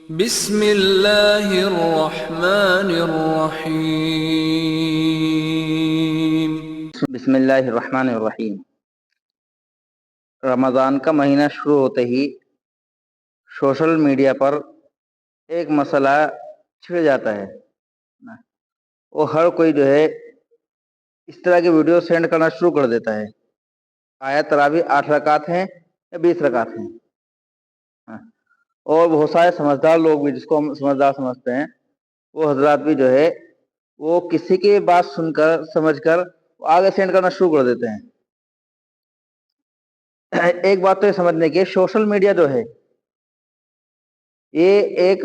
بسم اللہ الرحمن الرحیم۔ بسم اللہ الرحمن الرحیم۔ رمضان کا مہینہ شروع ہوتے ہی سوشل میڈیا پر ایک مسئلہ چھڑ جاتا ہے، وہ ہر کوئی جو ہے اس طرح کی ویڈیو سینڈ کرنا شروع کر دیتا ہے۔ آیا تراویح 8 رکعت ہیں یا 20 رکعت ہیں، اور بہت سارے سمجھدار لوگ بھی، جس کو ہم سمجھدار سمجھتے ہیں، وہ حضرات بھی جو ہے وہ کسی کی بات سن کر سمجھ کر آگے سینڈ کرنا شروع کر دیتے ہیں۔ ایک بات تو یہ سمجھنے کی، سوشل میڈیا جو ہے یہ ایک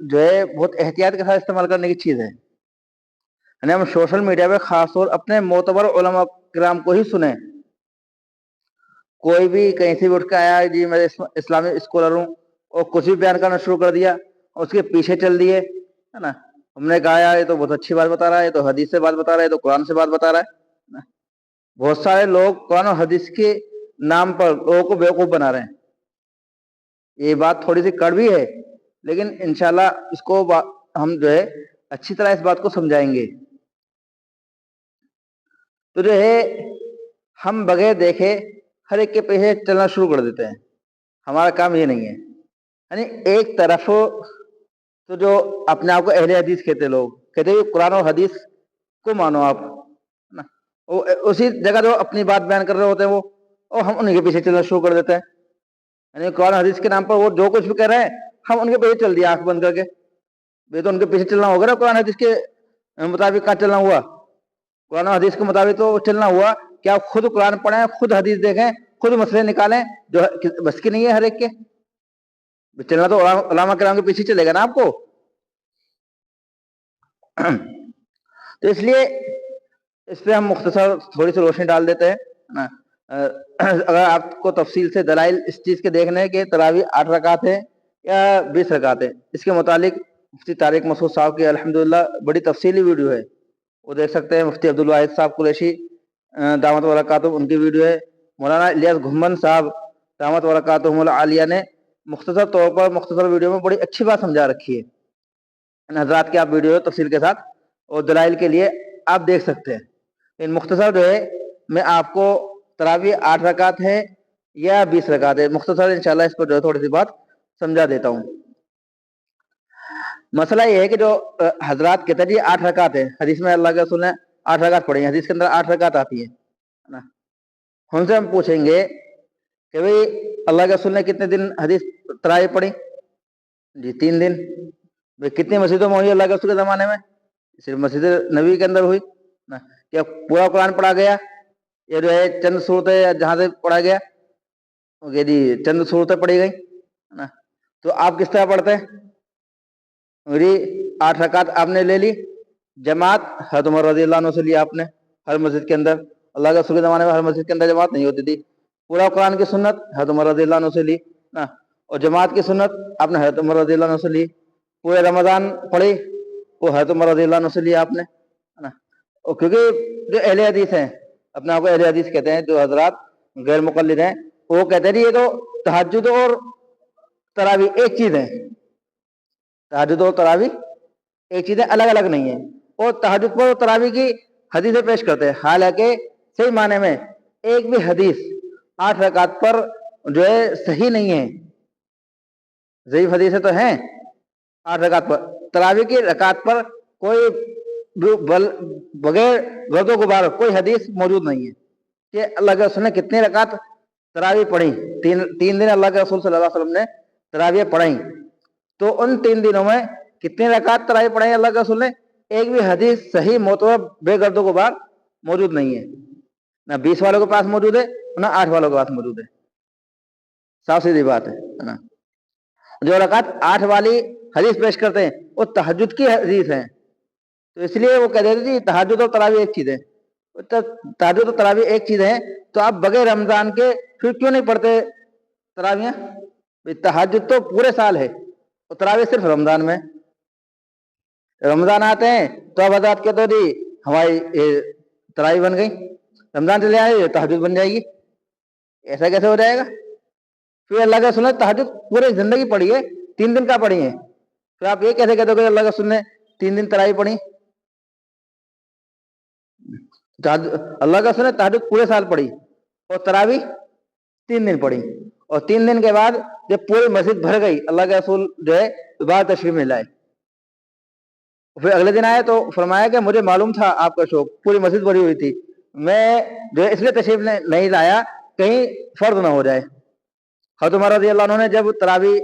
جو ہے بہت احتیاط کے ساتھ استعمال کرنے کی چیز ہے۔ یعنی ہم سوشل میڈیا پہ خاص طور اپنے معتبر علماء کرام کو ہی سنیں۔ کوئی بھی کہیں سے بھی اٹھ کے آیا جی میں اسلامی اسکالر ہوں اور کچھ بھی بیان کرنا شروع کر دیا، اس کے پیچھے چل دیے، ہے نا۔ ہم نے کہا یار یہ تو بہت اچھی بات بتا رہا ہے، یہ تو حدیث سے بات بتا رہا ہے، تو قرآن سے بات بتا رہا ہے۔ بہت سارے لوگ قرآن و حدیث کے نام پر لوگوں کو بیوقوف بنا رہے ہیں۔ یہ بات تھوڑی سی کڑوی ہے، لیکن انشاءاللہ اس کو ہم جو ہے اچھی طرح اس بات کو سمجھائیں گے۔ تو جو ہے ہم بغیر دیکھے ہر ایک کے پیچھے چلنا شروع کر دیتے ہیں۔ ہمارا کام یہ نہیں ہے۔ یعنی ایک طرف تو جو اپنے آپ کو اہل حدیث کہتے لوگ کہتے ہیں قرآن و حدیث کو مانو آپ، اسی جگہ جو اپنی بات بیان کر رہے ہوتے ہیں وہ، اور ہم ان کے پیچھے چلنا شروع کر دیتے ہیں۔ یعنی قرآن حدیث کے نام پر وہ جو کچھ بھی کہہ رہے ہیں ہم ان کے پیچھے چل دیا آنکھ بند کر کے۔ بھئی تو ان کے پیچھے چلنا ہوگا نا، قرآن حدیث کے مطابق کہاں چلنا ہوا؟ قرآن و حدیث کے مطابق تو چلنا ہوا کہ آپ خود قرآن پڑھیں، خود حدیث دیکھیں، خود مسئلے نکالیں، جو بس کی نہیں ہے ہر ایک کے۔ چلنا تو علماء کرام کے پیچھے چلے گا نا آپ کو۔ تو اس لیے اس پہ ہم مختصر تھوڑی سی روشنی ڈال دیتے ہیں۔ اگر آپ کو تفصیل سے دلائل اس چیز کے دیکھنے ہیں کہ تراویح 8 رکعت ہے یا 20 رکعت ہے، اس کے متعلق مفتی طارق مسعود صاحب کی الحمدللہ بڑی تفصیلی ویڈیو ہے، وہ دیکھ سکتے ہیں۔ مفتی عبدالواحد صاحب قریشی دعوت برکاتہم ان کی ویڈیو ہے۔ مولانا الیاس گھمن صاحب دعوت برکاتہم العالیہ نے مختصر طور پر مختصر ویڈیو میں بڑی اچھی بات سمجھا رکھی ہے۔ ان حضرات کی آپ ویڈیو تفصیل کے ساتھ اور دلائل کے لیے آپ دیکھ سکتے ہیں۔ ان مختصر جو ہے میں آپ کو تراویح 8 رکعت ہے یا 20 رکعت ہے، مختصر انشاءاللہ اس پر جو ہے تھوڑی سی بات سمجھا دیتا ہوں۔ مسئلہ یہ ہے کہ جو حضرات کہتے ہیں جی 8 رکعت ہے، حدیث میں اللہ کے رسول نے 8 رکعت پڑھی ہیں، حدیث کے اندر 8 رکعت آتی ہے۔ ان سے ہم پوچھیں گے کہ بھئی اللہ کے رسول نے کتنے دن حدیث تراویح پڑھی؟ جی 3 دن۔ بھئی کتنی مسجدوں میں ہوئی اللہ کے رسول کے زمانے میں؟ صرف مسجد نبوی کے اندر ہوئی۔ کیا پورا قرآن پڑھا گیا یا جو ہے چند صورتیں جہاں سے پڑھا گیا؟ جی چند صورتیں پڑھی گئی، تو آپ کس طرح پڑھتے ہیں؟ جی 8 رکعت آپ نے لے لی، جماعت حضرت عمر رضی اللہ عنہ سے لی آپ نے ہر مسجد کے اندر۔ اللہ کے رسول کے زمانے میں ہر مسجد کے اندر جماعت نہیں ہوتی تھی۔ پورا قرآن کی سنت حضرت عمر رضی اللہ عنہ سے لی، اور جماعت کی سنت آپ نے حضرت عمر رضی اللہ عنہ سے لی۔ پورے رمضان پڑھی وہ حضرت عمر رضی اللہ عنہ سے لی آپ نے، اور کیونکہ جو اہل حدیث ہیں، اپنے آپ کو اہل حدیث کہتے ہیں، جو حضرات غیر مقلد ہیں وہ کہتے ہیں یہ تو تہجد اور تراویح ایک چیز ہے۔ تہجد اور تراویح ایک چیز ہے، الگ الگ نہیں ہے۔ اور تہجد پر تراویح کی حدیثیں پیش کرتے ہیں، حالانکہ صحیح معنی میں ایک بھی حدیث 8 رکعت پر جو ہے صحیح نہیں ہے۔ ضعیف حدیثیں تو ہیں 8 رکعت پر، تراویح کی رکعت پر کوئی بغیر گرد و غبار کوئی حدیث موجود نہیں ہے کہ اللہ کے رسول نے کتنی رکعت تراویح پڑھی۔ 3 دن اللہ کے رسول صلی اللہ علیہ وسلم نے تراویح پڑھیں، تو ان 3 دنوں میں کتنی رکعت تراویح پڑھیں اللہ کے رسول نے؟ ایک بھی حدیث صحیح معتبر بے گرد و غبار موجود نہیں ہے۔ نہ 20 والوں کے پاس موجود ہے، نہ 8 والوں کے پاس موجود ہے۔ صاف سیدھی بات ہے نا۔ جو رکعت 8 والی حدیث پیش کرتے ہیں وہ تہجد کی حدیث ہیں، تو اس لیے وہ کہہ دیتے جی تہجد اور تراویح ایک چیز ہے۔ تہجد اور تراویح ایک چیز ہے تو آپ بغیر رمضان کے پھر کیوں نہیں پڑھتے تراویح؟ تہجد تو پورے سال ہے اور تراویح صرف رمضان میں۔ رمضان آتے ہیں تو اب حضرات کہتے ہو جی ہماری تراویح بن گئی، رمضان چلے آئے تہجد بن جائے گی، ایسا کیسے ہو جائے گا؟ پھر اللہ کے رسول نے تہجد پوری زندگی پڑھی ہے، 3 دن کا پڑھی ہے، تو آپ یہ کیسے کہتے ہو کہ اللہ کے رسول نے 3 دن تراویح پڑھی؟ اللہ کے رسول نے تہجد پورے سال پڑھی اور تراویح 3 دن پڑھی، اور 3 دن کے بعد جب پوری مسجد بھر گئی اللہ کے رسول جو ہے دوبارہ تشریف میں لائے. پھر اگلے دن آئے تو فرمایا کہ مجھے معلوم تھا آپ کا شوق، پوری مسجد بھری ہوئی تھی، میں جو ہے اس لیے تشریف نہیں لایا کہیں فرض نہ ہو جائے. حضرت عمر رضی اللہ عنہ نے جب تراویح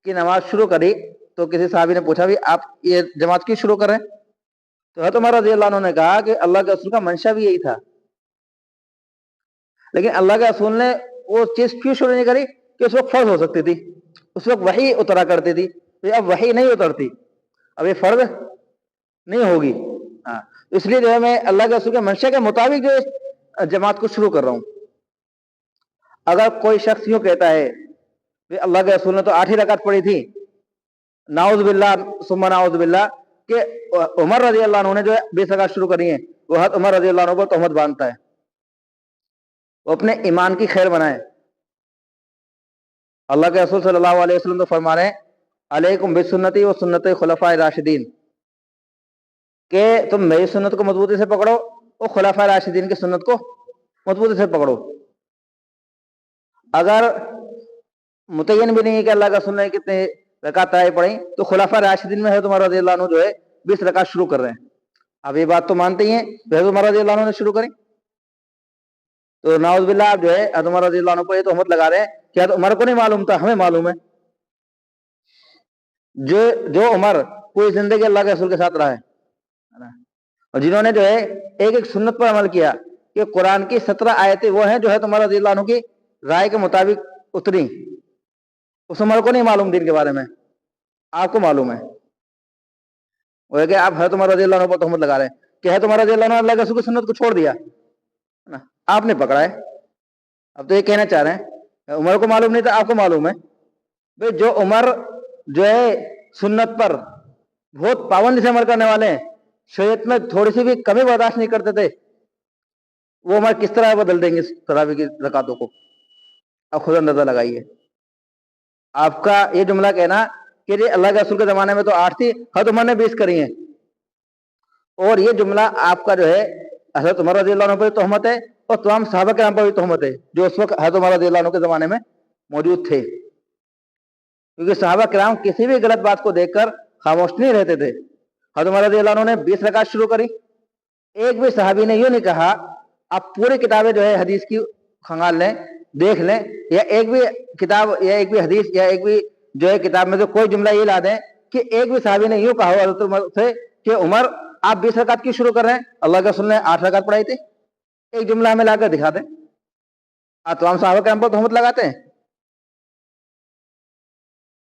کی نماز شروع کری تو کسی صحابی نے پوچھا بھی آپ یہ جماعت کیوں شروع کریں؟ تو حضرت عمر رضی اللہ عنہ نے کہا کہ اللہ کے رسول کا منشا بھی یہی تھا، لیکن اللہ کے رسول نے وہ چیز کیوں شروع نہیں کری کہ اس وقت فرض ہو سکتی تھی، اس وقت وحی اترا کرتی تھی، تو اب وحی نہیں اترتی، اب یہ فرض نہیں ہوگی. ہاں اس لیے جو ہے میں اللہ کے رسول کے منشا کے مطابق جو ہے جماعت کو شروع کر رہا ہوں. اگر کوئی شخص یوں کہتا ہے کہ اللہ کے رسول نے تو 8 ہی رکعت پڑھی تھی، نعوذ باللہ ثم نعوذ باللہ، کہ عمر رضی اللہ عنہ نے جو ہے 20 رکعت شروع کری ہیں، وہ حضرت عمر رضی اللہ عنہ پر تہمت باندھتا ہے، وہ اپنے ایمان کی خیر بنائے. اللہ کے رسول صلی اللہ علیہ وسلم تو فرما رہے ہیں علیکم بسنتی و سنت خلفاء راشدین، کہ تم میری سنت کو مضبوطی سے پکڑو اور خلفاء راشدین کی سنت کو مضبوطی سے پکڑو. اگر متعین بھی نہیں ہے کہ اللہ کا رسول نے کتنے رکعت تراویح پڑھی، تو خلفاء راشدین میں حضرت عمر رضی اللہ عنہ جو ہے 20 رکعت شروع کر رہے ہیں. اب یہ بات تو مانتے ہی ہیں حضرت عمر رضی اللہ عنہ نے شروع کری، تو نعوذ باللہ آپ جو ہے حضرت عمر رضی اللہ عنہ پر یہ تہمت لگا رہے ہیں کہ حضرت عمر کو نہیں معلوم تھا، ہمیں معلوم ہے. جو عمر پوری زندگی اللہ کے رسول کے ساتھ رہا ہے، اور جنہوں نے جو ہے ایک ایک سنت پر عمل کیا، کہ قرآن کی 17 آیتیں وہ ہیں جو ہے عمر رضی اللہ عنہ کی رائے کے مطابق اتری، اس عمر کو نہیں معلوم دین کے بارے میں، آپ کو معلوم ہے. وہ ہے کہ آپ حضرت عمر رضی اللہ عنہ پر تہمت لگا رہے ہیں کہ حضرت عمر رضی اللہ عنہ اللہ کے رسول کی سنت کو چھوڑ دیا، آپ نے پکڑا ہے. اب تو یہ کہنا چاہ رہے ہیں عمر کو معلوم نہیں تھا، آپ کو معلوم ہے. بھئی جو عمر جو ہے سنت پر بہت پابندی سے عمل کرنے والے ہیں، شریعت میں تھوڑی سی بھی کمی برداشت نہیں کرتے تھے، وہ عمر کس طرح بدل دیں گے تراویح کی رکعتوں کو؟ اب خود اندازہ لگائیے. آپ کا یہ جملہ کہنا کہ جی اللہ کے رسول کے زمانے میں تو 8 تھی، حضرت عمر نے 20 کری ہیں، اور یہ جملہ آپ کا جو ہے حضرت عمر رضی اللہ عنہ پر تہمت ہے اور تمام صحابہ کرام پر بھی تہمت ہے جو اس وقت حضرت عمر رضی اللہ عنہ کے زمانے میں موجود تھے. کیونکہ صحابہ کرام کسی بھی غلط بات کو دیکھ کر خاموش نہیں رہتے تھے. حضرت عمر رضی اللہ عنہ نے 20 رکعت شروع کری، ایک بھی صحابی نے یہ نہیں کہا آپ پوری کتابیں جو ہے حدیث کی کھنگال لیں دیکھ لیں، یا ایک بھی کتاب یا ایک بھی حدیث یا ایک بھی جو ہے کتاب میں سے کوئی جملہ یہ لا دیں کہ ایک بھی صحابی نے یوں کہا ہو حضرت عمر سے کہ عمر آپ 20 رکعت کیوں شروع کر رہے ہیں، اللہ کے رسول نے 8 رکعت پڑھائی تھی. ایک جملہ ہمیں لا کر دکھا دیں. آپ تمام صحابہ کرام پر تہمت لگاتے ہیں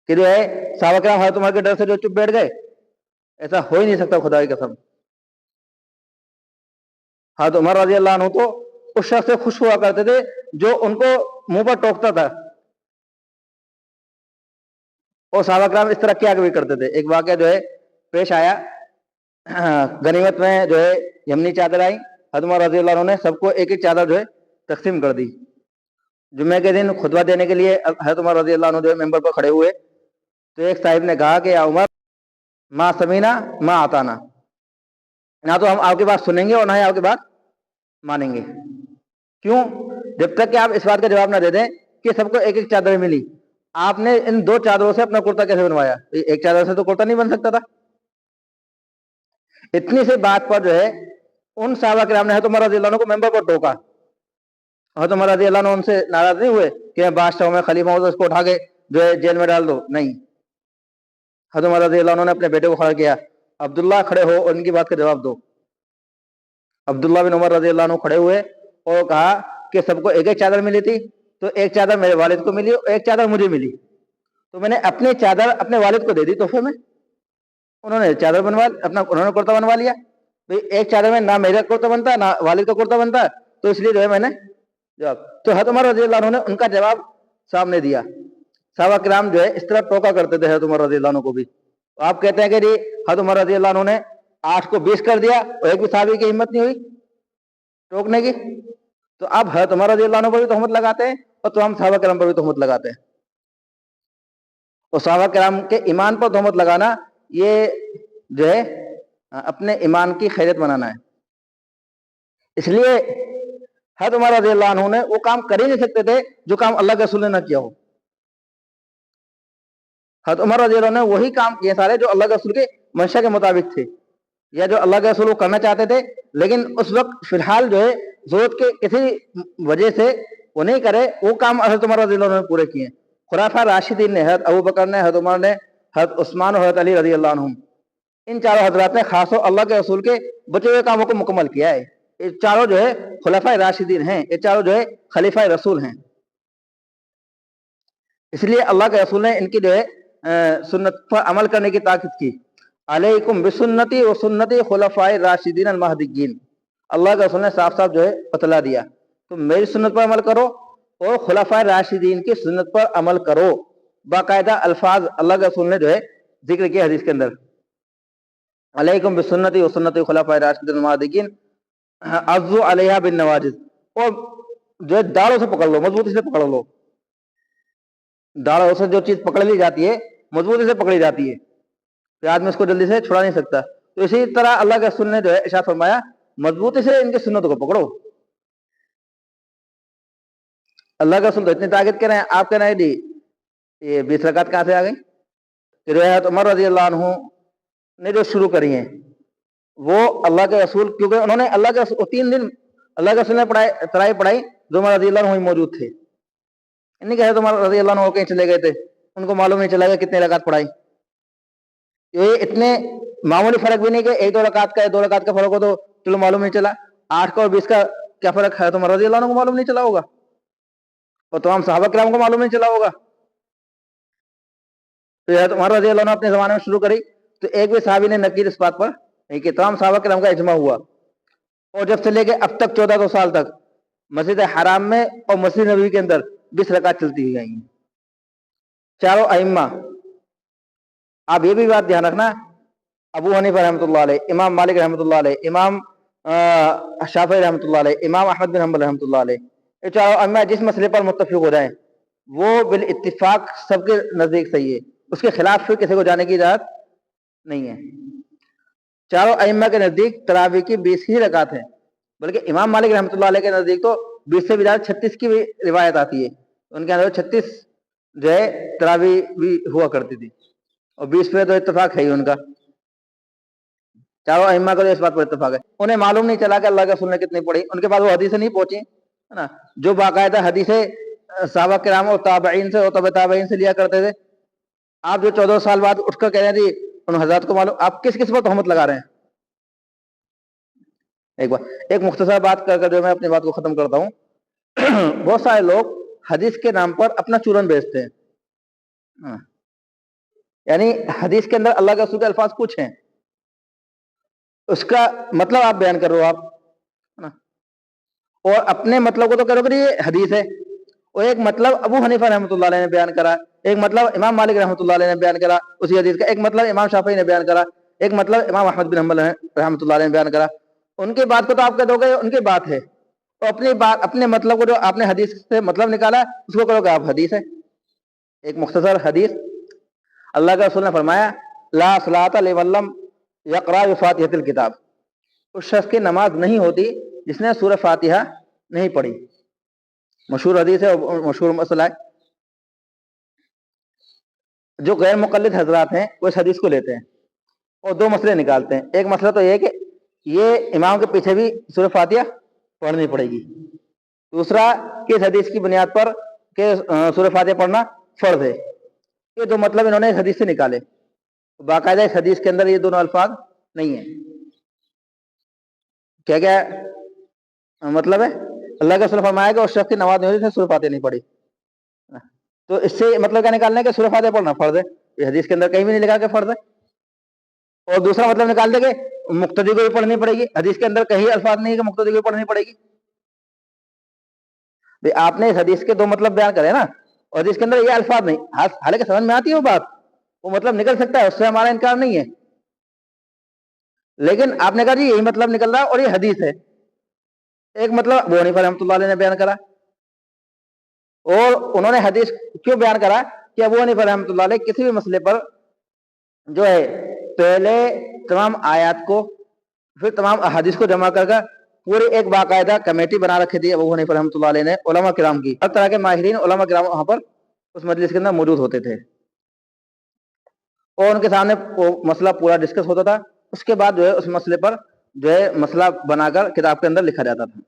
کہ جو ہے صحابہ کرام حضرت عمر کے ڈر سے جو چپ بیٹھ گئے، ایسا ہو ہی نہیں سکتا خدا کی قسم. حضرت عمر رضی اللہ عنہ تو اس شخص سے خوش ہوا کرتے تھے جو ان کو منہ پر ٹوکتا تھا، اور صحابہ کرام اس طرح کیا بھی کرتے تھے. ایک واقعہ جو ہے پیش آیا، غنیمت میں جو ہے یمنی چادر آئی، حضرت عمر رضی اللہ عنہ نے سب کو ایک ایک چادر جو ہے تقسیم کر دی. جمعے کے دن خطبہ دینے کے لیے حضرت عمر رضی اللہ عنہ جو ہے ممبر پر کھڑے ہوئے تو ایک صاحب نے کہا کہ یا عمر ما سمینا ما آتانا، نہ تو ہم آپ کی بات سنیں گے اور نہ ہی آپ کی بات مانیں گے. کیوں؟ جب تک کہ آپ اس بات کا جواب نہ دے دیں کہ سب کو ایک ایک چادر ملی. آپ نے ان 2 چادروں سے اپنا کرتا کیسے بنوایا؟ ایک چادر سے تو کرتا نہیں بن سکتا تھا. اتنی سی بات پر جو ہے ان صحابہ کرام نے حضرت عمر رضی اللہ عنہ کو ممبر پر ٹوکا. حضرت عمر رضی اللہ عنہ ان سے ناراض نہیں ہوئے کہ بادشاہ میں خلیفہ ہوں تو اس کو اٹھا کے جو ہے جیل میں ڈال دو، نہیں. حضرت عمر رضی اللہ عنہ نے اپنے بیٹے کو کھڑا کیا، عبداللہ کھڑے ہو اور ان کی بات کا جواب دو. عبداللہ بن عمر رضی اللہ عنہ کھڑے ہوئے اور کہا کہ سب کو ایک ایک چادر ملی تھی، تو ایک چادر میرے والد کو ملی اور ایک چادر مجھے ملی، تو میں نے اپنی چادر اپنے والد کو دے دی تحفے میں. انہوں نے چادر انہوں نے کرتا بنوا لیا. ایک چادر میں نہ میرا کرتا بنتا نہ والد کا کرتا بنتا، تو اس لیے جو ہے میں نے جواب. تو حضرت عمر رضی اللہ عنہ نے ان کا جواب سامنے دیا. صحابہ کرام جو ہے اس طرح ٹوکا کرتے تھے حضرت عمر رضی اللہ عنہ کو بھی. آپ کہتے ہیں کہ جی حضرت عمر رضی اللہ عنہ نے 8 کو 20 کر دیا اور ایک بھی صحابی کی ہمت نہیں ہوئی ٹوکنے کی. تو آپ حضرت عمر رضی اللہ عنہ پر بھی تہمت لگاتے ہیں اور تمام صحابہ کرام پر بھی تہمت لگاتے ہیں. اور صحابہ کرام کے ایمان پر تہمت لگانا یہ جو ہے اپنے ایمان کی خیریت بنانا ہے. اس لیے حضرت عمر رضی اللہ عنہ نے وہ کام کر ہی نہیں سکتے تھے جو کام اللہ کے رسول نے نہ کیا ہو. حضرت عمر رضی اللہ عنہ نے وہی کام کیے سارے جو اللہ کے رسول کے منشا کے مطابق تھے یا جو اللہ کے رسول کو کرنا چاہتے تھے, لیکن اس وقت فی الحال جو ہے ضرورت کے کسی وجہ سے وہ نہیں کرے, وہ کام حضرت عمر رضی اللہ عنہ نے پورے کیے. خلفاء راشدین نے, حضرت ابو بکر نے, حضرت عمر نے, حضرت عثمان اور حضرت علی رضی اللہ عنہم, ان چاروں حضرات نے خاص و اللہ کے رسول کے بچے ہوئے کاموں کو مکمل کیا ہے. یہ چاروں جو ہے خلفاء راشدین ہیں, یہ چاروں جو ہے خلیفہ رسول ہیں. اس لیے اللہ کے رسول نے ان کی جو ہے سنت پر عمل کرنے کی تاکید کی. علیکم بسنتی و سنتی خلفاء راشدین المہدیین. اللہ کے رسول نے صاف صاف جو ہے بتلا دیا تو میری سنت پر عمل کرو اور خلفاء راشدین کی سنت پر عمل کرو. باقاعدہ الفاظ اللہ کے رسول نے جو ہے ذکر کیا حدیث کے اندر, علیکم بسنتی و سنتی خلفاء راشدین المہدیین عضو علیہا بالنواجذ. اور جو ہے داڑوں سے پکڑ لو, مضبوطی سے پکڑ لو. داڑوں سے جو چیز پکڑ لی جاتی ہے مضبوطی سے پکڑی جاتی ہے, تو آدمی اس کو جلدی سے چھڑا نہیں سکتا. تو اسی طرح اللہ کے رسول نے جو ہے ارشاد فرمایا مضبوطی سے ان کی سنتوں کو پکڑو. اللہ کے رسول تو اتنی طاقت کر رہے ہیں, آپ کہہ رہے ہیں جی یہ 20 رکعت کہاں سے آ گئی. روایت عمر رضی اللہ عنہ نے جو شروع کری ہیں وہ اللہ کے رسول, کیونکہ انہوں نے اللہ کے رسول 3 دن اللہ کے رسول نے ترائی پڑھائی جو عمر رضی اللہ عنہ موجود تھے. نہیں کہا عمر رضی اللہ عنہ کہیں چلے گئے تھے, ان کو معلوم نہیں چلا گیا کتنے رکعت پڑھائی. یہ اتنے معمولی فرق بھی نہیں کہ 1-2 رکعت کا 2 رکعت کا فرق ہو تو چلو معلوم نہیں چلا, 8 کا اور 20 کا کیا فرق ہے تو عمر رضی اللہ عنہ کو معلوم نہیں چلا ہوگا اور تمام صحابہ کرام کو معلوم نہیں چلا ہوگا. تو عمر رضی اللہ عنہ اپنے زمانے میں شروع کری تو ایک بھی صحابی نے نقید اس بات پر نہیں کہ تمام صحابہ کرام کا اجماع ہوا. اور جب سے لے کے اب تک 1400 سال تک مسجد حرام میں اور مسجد نبوی کے اندر 20 رکعت چلتی ہوئی گئی ہیں. چاروں ائمہ, آپ یہ بھی بات دھیان رکھنا, ابو حنیفہ رحمۃ اللہ علیہ, امام مالک رحمۃ اللہ علیہ, امام شافعی رحمۃ اللہ علیہ, امام احمد بن حنبل رحمۃ اللہ علیہ, یہ چاروں ائمہ جس مسئلے پر متفق ہو جائیں وہ بالاتفاق سب کے نزدیک صحیح ہے, اس کے خلاف پھر کسی کو جانے کی اجازت نہیں ہے. چاروں ائمہ کے نزدیک تراویح کی 20 ہی رکعت ہیں, بلکہ امام مالک رحمۃ اللہ علیہ کے نزدیک تو 20 سے بھی زیادہ 36 کی بھی روایت آتی ہے. ان کے اندر 36 جو ہے تراویح بھی ہوا کرتی تھی اور 20 پہ تو اتفاق ہے ہی ان کا. چاروں ائمہ کا تو اس بات پر اتفاق ہے. انہیں معلوم نہیں چلا کہ اللہ کے رسول نے کتنی پڑھی, ان کے پاس وہ حدیثیں نہیں پہنچی ہے نا جو باقاعدہ حدیثیں صحابہ کرام اور تابعین سے اور تبع تابعین سے لیا کرتے تھے. آپ جو 14 سال بعد اٹھ کر کہہ رہے ہیں جی ان حضرات کو معلوم, آپ کس کس پر تہمت لگا رہے ہیں. ایک مختصر بات کر جو میں اپنی بات کو ختم کرتا ہوں. بہت سارے لوگ حدیث کے نام پر اپنا چورن بیچتے ہیں, یعنی حدیث کے اندر اللہ کے رسول کے الفاظ کچھ ہیں, اس کا مطلب آپ بیان کرو آپ, اور اپنے مطلب کو تو کرو کہ یہ حدیث ہے, اور ایک مطلب ابو حنیفہ رحمۃ اللہ علیہ نے بیان کرا, ایک مطلب امام مالک رحمۃ اللہ علیہ نے بیان کرا اسی حدیث کا, ایک مطلب امام شافعی نے بیان کرا, ایک مطلب امام احمد بن حنبل رحمۃ اللہ علیہ نے بیان کرا. ان کی بات کو تو آپ کہہ دو گے ان کی بات ہے, اور اپنی بات اپنے مطلب کو جو آپ نے حدیث سے مطلب نکالا اس کو کرو گے آپ حدیث ہے. ایک مختصر حدیث, اللہ کے رسول نے فرمایا لا صلاۃ لمن لم یقرأ بفاتحۃ الکتاب, اس شخص کی نماز نہیں ہوتی جس نے سورہ فاتحہ نہیں پڑھی. مشہور حدیث ہے اور مشہور مسئلہ ہے. جو غیر مقلد حضرات ہیں وہ اس حدیث کو لیتے ہیں اور 2 مسئلے نکالتے ہیں. ایک مسئلہ تو یہ ہے کہ یہ امام کے پیچھے بھی سورہ فاتحہ پڑھنی پڑے گی. دوسرا کہ اس حدیث کی بنیاد پر کہ سورہ فاتحہ پڑھنا فرض ہے. یہ 2 مطلب انہوں نے اس حدیث سے نکالے. باقاعدہ اس حدیث کے اندر یہ دونوں الفاظ نہیں ہیں. کیا کیا مطلب ہے؟ اللہ کا رسول فرمایا کہ اس شخص کی نماز نہیں ہوئی جس نے سورہ فاتحہ نہیں پڑھی. تو اس سے مطلب کیا نکالنا ہے کہ سورہ فاتحہ پڑھنا فرض ہے. یہ حدیث کے اندر کہیں بھی نہیں لکھا کہ فرض ہے. اور دوسرا مطلب نکال دے کہ مقتدی کو بھی پڑھنی پڑے گی. حدیث کے اندر کہیں الفاظ نہیں ہے کہ مقتدی کو بھی پڑھنی پڑے گی. آپ نے اس حدیث کے 2 مطلب بیان کرے نا, اور حدیث کے اندر یہ الفاظ نہیں, حالانکہ سمجھ میں آتی ہے وہ بات, وہ مطلب نکل سکتا ہے, اس سے ہمارا انکار نہیں ہے, لیکن آپ نے کہا جی یہی مطلب نکل رہا اور یہ حدیث ہے. ایک مطلب ابو حنیفہ رحمۃ اللہ علیہ نے بیان کرا, اور انہوں نے حدیث کیوں بیان کرا کہ ابو حنیفہ رحمۃ اللہ علیہ کسی بھی مسئلے پر جو ہے پہلے تمام آیات کو پھر تمام احادیث کو جمع کر پوری ایک باقاعدہ کمیٹی بنا رکھی تھی ابو حنیفہ رحمۃ اللہ علیہ نے علماء کرام کی. ہر طرح کے ماہرین علماء کرام وہاں پر اس مجلس کے اندر موجود ہوتے تھے اور ان کے سامنے وہ مسئلہ پورا ڈسکس ہوتا تھا. اس کے بعد جو ہے اس مسئلے پر جو ہے مسئلہ بنا کر کتاب کے اندر لکھا جاتا تھا.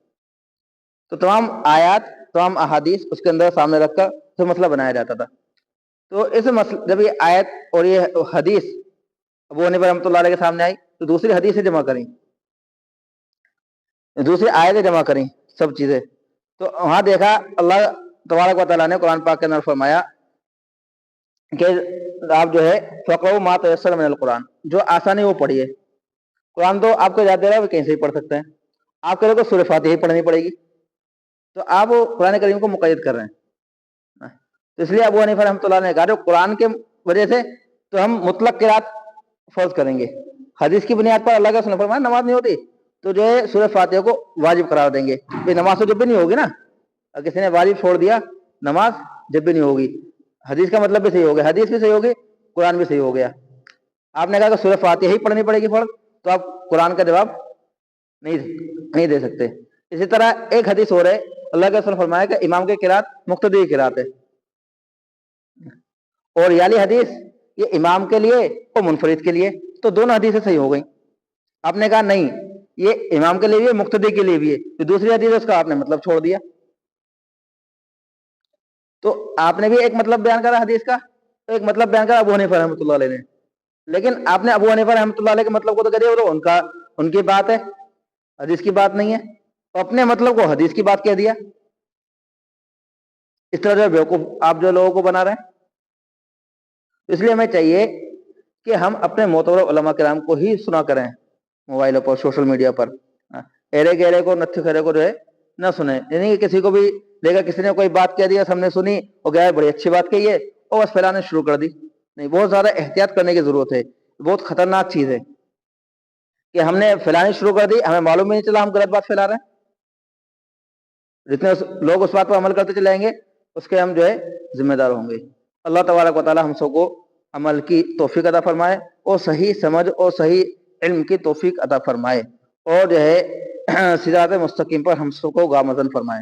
تو تمام آیات تمام احادیث اس کے اندر سامنے رکھ کر پھر مسئلہ بنایا جاتا تھا. تو اس مسئلہ جب یہ آیت اور یہ حدیث ابو حنیفہ رحمۃ اللہ علیہ کے سامنے آئی تو دوسری حدیثیں جمع کریں, دوسری آیتیں جمع کریں, سب چیزیں. تو وہاں دیکھا اللہ تبارک و تعالیٰ نے قرآن پاک کے اندر فرمایا کہ آپ جو ہے فقرؤوا ما تیسر من القرآن, جو آسانی وہ پڑھیے. قرآن تو آپ کو یاد دے رہا ہے وہ کہیں سے ہی پڑھ سکتے ہیں. آپ کے لیے کو سورہ فاتحہ ہی پڑھنی پڑے گی, تو آپ قرآن کریم کو مقید کر رہے ہیں. تو اس لیے ابو حنیفہ رحمۃ اللہ نے کہا جو قرآن کے وجہ سے تو ہم مطلق قرات فرض کریں گے, حدیث کی بنیاد پر اللہ کا رسول نے فرمایا نماز نہیں ہوتی تو جو ہے سورہ فاتحہ کو واجب قرار دیں گے. نماز تو جب بھی نہیں ہوگی نا, اگر کسی نے واجب چھوڑ دیا نماز جب بھی نہیں ہوگی. حدیث کا مطلب بھی صحیح ہو گیا, حدیث بھی صحیح ہوگی, قرآن بھی صحیح ہو گیا. آپ نے کہا کہ سورہ فاتحہ ہی پڑھنی پڑے گی فرض, تو آپ قرآن کا جواب نہیں دے سکتے. اسی طرح ایک حدیث ہو رہے اللہ کے رسول نے فرمایا کہ امام کی قرات مقتدی کی قرات ہے, اور یہ والی حدیث یہ امام کے لیے اور منفرد کے لیے, تو دونوں حدیثیں صحیح ہو گئیں. آپ نے کہا نہیں یہ امام کے لیے بھی ہے مقتدی کے لیے بھی ہے, تو دوسری حدیث اس کا آپ نے مطلب چھوڑ دیا. تو آپ نے بھی ایک مطلب بیان کرا حدیث کا, تو ایک مطلب بیان کرا ابو حنیفہ رحمۃ اللہ علیہ نے, لیکن آپ نے ابو حنیفہ رحمۃ اللہ علیہ کے مطلب کو تو کہہ دیا, ان کی بات ہے, حدیث کی بات نہیں ہے. تو اپنے مطلب کو حدیث کی بات کہہ دیا. اس طرح جو بیوقوف آپ جو لوگوں کو بنا رہے ہیں. اس لیے ہمیں چاہیے کہ ہم اپنے معتبر علماء کرام کو ہی سنا کریں, موبائلوں پر سوشل میڈیا پر. ایرے گیرے کو نتھے خیرے کو جو ہے نہ سنیں, یعنی کہ کسی کو بھی دیکھا کسی نے کوئی بات کہہ دیا ہم نے سنی اور گیا بڑی اچھی بات کہی ہے اور بس پھیلانے شروع کر دی. نہیں, بہت زیادہ احتیاط کرنے کی ضرورت ہے. بہت خطرناک چیز ہے کہ ہم نے پھیلانی شروع کر دی, ہمیں معلوم ہی نہیں چلا ہم غلط بات پھیلا رہے ہیں. جتنے لوگ اس بات پر عمل کرتے چلائیں گے اس کے ہم جو ہے ذمہ دار ہوں گے. اللہ تبارک و تعالی ہم سب کو عمل کی توفیق عطا فرمائے اور صحیح سمجھ اور صحیح علم کی توفیق عطا فرمائے, اور جو ہے صراط مستقیم پر ہم سب کو گامزن فرمائے.